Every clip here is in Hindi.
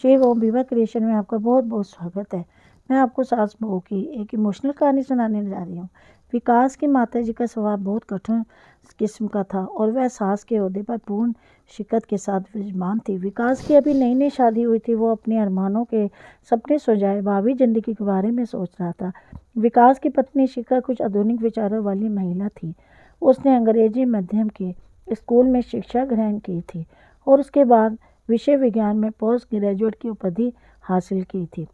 शिव ओम विवा क्रिएशन में आपका बहुत बहुत स्वागत है। मैं आपको सास बहू की एक इमोशनल कहानी सुनाने जा रही हूँ। विकास की माताजी का स्वभाव बहुत कठिन किस्म का था और वह सास के ओहदे पर पूर्ण शिकत के साथ विराजमान थी। विकास की अभी नई नई शादी हुई थी। वो अपने अरमानों के सपने सजाए भावी जिंदगी के बारे में सोच रहा था। विकास की पत्नी शिखा कुछ आधुनिक विचारों वाली महिला थी। उसने अंग्रेजी माध्यम के स्कूल में शिक्षा ग्रहण की थी और उसके बाद विषय विज्ञान में पोस्ट ग्रेजुएट की उपाधि हासिल की थी।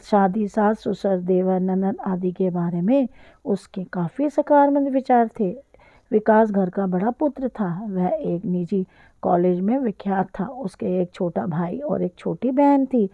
शादी, सास ससुर, देवर, ननद आदि के बारे में उसके काफ़ी सकारात्मक विचार थे। विकास घर का बड़ा पुत्र था। वह एक निजी कॉलेज में विख्यात था। उसके एक छोटा भाई और एक छोटी बहन थी।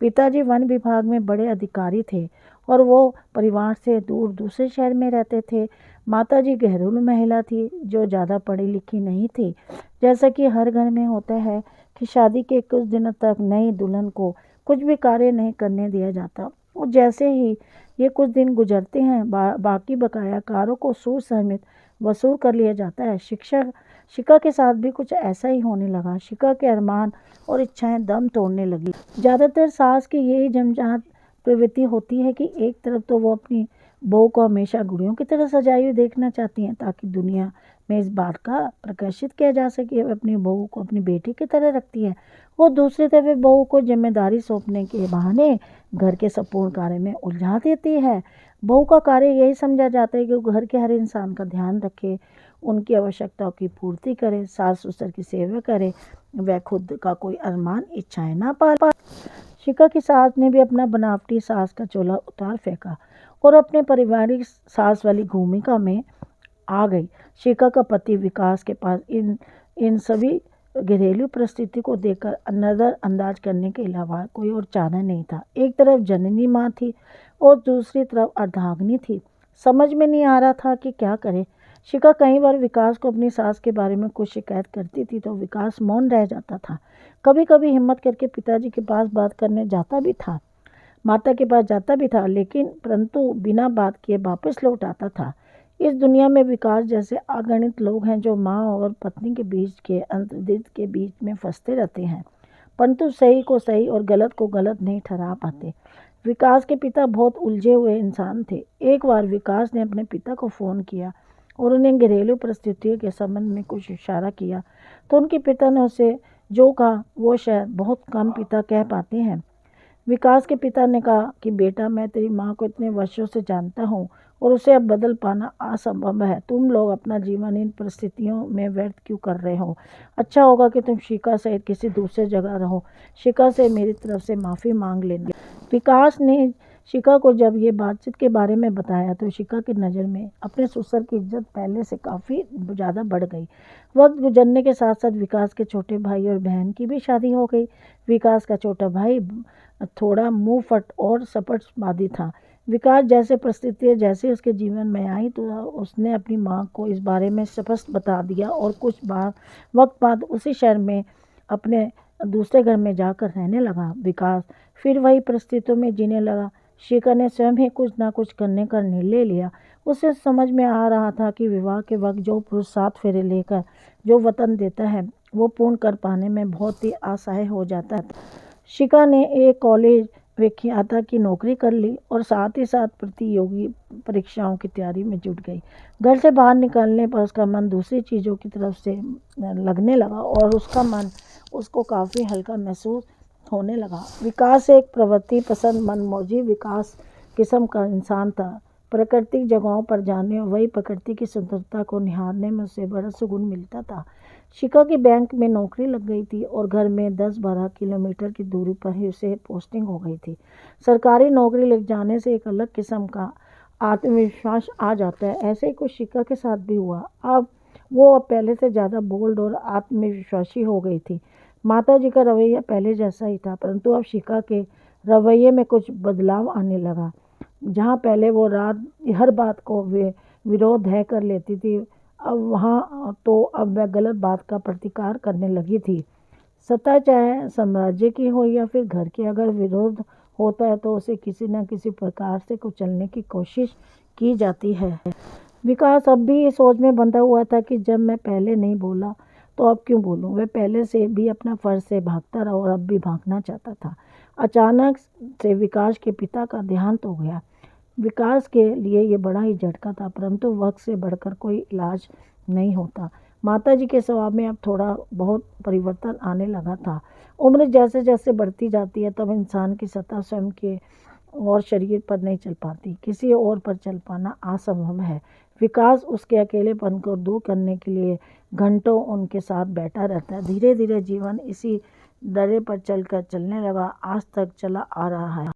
पिताजी वन विभाग में बड़े अधिकारी थे और वो परिवार से दूर दूसरे शहर में रहते थे। माताजी घरेलू महिला थी जो ज़्यादा पढ़ी लिखी नहीं थी। जैसा कि हर घर में होता है कि शादी के कुछ दिनों तक नई दुल्हन को कुछ भी कार्य नहीं करने दिया जाता और जैसे ही ये कुछ दिन गुजरते हैं बाकी बकाया कारों को सूद समेत वसूल कर लिया जाता है। शिका के साथ भी कुछ ऐसा ही होने लगा। शिका के अरमान और इच्छाएं दम तोड़ने लगी। ज़्यादातर सास की यही जमजात प्रवृत्ति होती है कि एक तरफ तो वो अपनी बहू को हमेशा गुड़ियों की तरह सजाई हुई देखना चाहती हैं ताकि दुनिया में इस बात का प्रकाशित किया जा सके वह अपनी बहू को अपनी बेटी की तरह रखती है। वो दूसरी तरफ बहू को जिम्मेदारी सौंपने के बहाने घर के संपूर्ण कार्य में उलझा देती है। बहू का कार्य यही समझा जाता है कि वो घर के हर इंसान का ध्यान रखे, उनकी आवश्यकताओं की पूर्ति करे, सास ससुर की सेवा करे, वह खुद का कोई अरमान इच्छाएं ना पाले। शिखा की सास ने भी अपना बनावटी सास का चोला उतार फेंका और अपने पारिवारिक सास वाली भूमिका में आ गई। शिखा का पति विकास के पास इन सभी घरेलू परिस्थिति को देखकर नजरअंदाज करने के अलावा कोई और चारा नहीं था। एक तरफ जननी माँ थी और दूसरी तरफ अर्धांगिनी थी। समझ में नहीं आ रहा था कि क्या करे। शिखा कई बार विकास को अपनी सास के बारे में कुछ शिकायत करती थी तो विकास मौन रह जाता था। कभी कभी हिम्मत करके पिताजी के पास बात करने जाता भी था, माता के पास जाता भी था, लेकिन परंतु बिना बात किए वापस लौट आता था। इस दुनिया में विकास जैसे अगणित लोग हैं जो माँ और पत्नी के बीच के अंतर्द्वंद के बीच में फंसते रहते हैं, परंतु सही को सही और गलत को गलत नहीं ठहरा पाते। विकास के पिता बहुत उलझे हुए इंसान थे। एक बार विकास ने अपने पिता को फ़ोन किया और उन्हें घरेलू परिस्थितियों के संबंध में कुछ इशारा किया तो उनके पिता ने उसे जो कहा वो शायद बहुत कम पिता कह पाते हैं। विकास के पिता ने कहा कि बेटा, मैं तेरी माँ को इतने वर्षों से जानता हूँ और उसे अब बदल पाना असंभव है। तुम लोग अपना जीवन इन परिस्थितियों में व्यर्थ क्यों कर रहे हो? अच्छा होगा कि तुम शिखा सहित किसी दूसरे जगह रहो। शिखा से मेरी तरफ से माफ़ी मांग लेंगे। विकास ने शिखा को जब ये बातचीत के बारे में बताया तो शिखा की नज़र में अपने ससुर की इज्जत पहले से काफ़ी ज़्यादा बढ़ गई। वक्त गुजरने के साथ साथ विकास के छोटे भाई और बहन की भी शादी हो गई। विकास का छोटा भाई थोड़ा मुंह फट और सपटवादी था। विकास जैसे परिस्थितियाँ जैसे उसके जीवन में आई तो उसने अपनी माँ को इस बारे में स्पष्ट बता दिया और कुछ वक्त बाद उसी शहर में अपने दूसरे घर में जाकर रहने लगा। विकास फिर वही परिस्थितियों में जीने लगा। शिखा ने स्वयं ही कुछ ना कुछ करने का निर्णय लिया। उसे समझ में आ रहा था कि विवाह के वक्त जो पुरुष 7 फेरे लेकर जो वतन देता है वो पूर्ण कर पाने में बहुत ही असहाय हो जाता है। शिखा ने एक कॉलेज व्याख्याता की नौकरी कर ली और साथ ही साथ प्रतियोगी परीक्षाओं की तैयारी में जुट गई। घर से बाहर निकलने पर उसका मन दूसरी चीज़ों की तरफ से लगने लगा और उसका मन उसको काफ़ी हल्का महसूस होने लगा। विकास एक प्रवृत्ति पसंद मनमौजी विकास किस्म का इंसान था। प्राकृतिक जगहों पर जाने और वही प्रकृति की सुंदरता को निहारने में उसे बड़ा सुकून मिलता था। शिखा की बैंक में नौकरी लग गई थी और घर में 10-12 किलोमीटर की दूरी पर ही उसे पोस्टिंग हो गई थी। सरकारी नौकरी लग जाने से एक अलग किस्म का आत्मविश्वास आ जाता है। ऐसे ही कुछ शिखा के साथ भी हुआ। अब पहले से ज़्यादा बोल्ड और आत्मविश्वासी हो गई थी। माता जी का रवैया पहले जैसा ही था, परंतु अब शिखा के रवैये में कुछ बदलाव आने लगा। जहाँ पहले वो हर बात को विरोध है कर लेती थी, अब वह गलत बात का प्रतिकार करने लगी थी। सत्ता चाहे साम्राज्य की हो या फिर घर की, अगर विरोध होता है तो उसे किसी न किसी प्रकार से कुचलने की कोशिश की जाती है। विकास अब भी इस सोच में बंधा हुआ था कि जब मैं पहले नहीं बोला तो अब क्यों बोलूं। वह पहले से भी अपना फर्ज से भागता रहा और अब भी भागना चाहता था। अचानक से विकास के पिता का देहांत हो गया। विकास के लिए ये बड़ा ही झटका था, परंतु वक्त से बढ़कर कोई इलाज नहीं होता। माताजी के स्वभाव में अब थोड़ा बहुत परिवर्तन आने लगा था। उम्र जैसे जैसे बढ़ती जाती है तब इंसान की सत्ता स्वयं के और शरीर पर नहीं चल पाती, किसी और पर चल पाना असंभव है। विकास उसके अकेलेपन को दूर करने के लिए घंटों उनके साथ बैठा रहता है। धीरे धीरे जीवन इसी दर्रे पर चलकर चलने लगा, आज तक चला आ रहा है।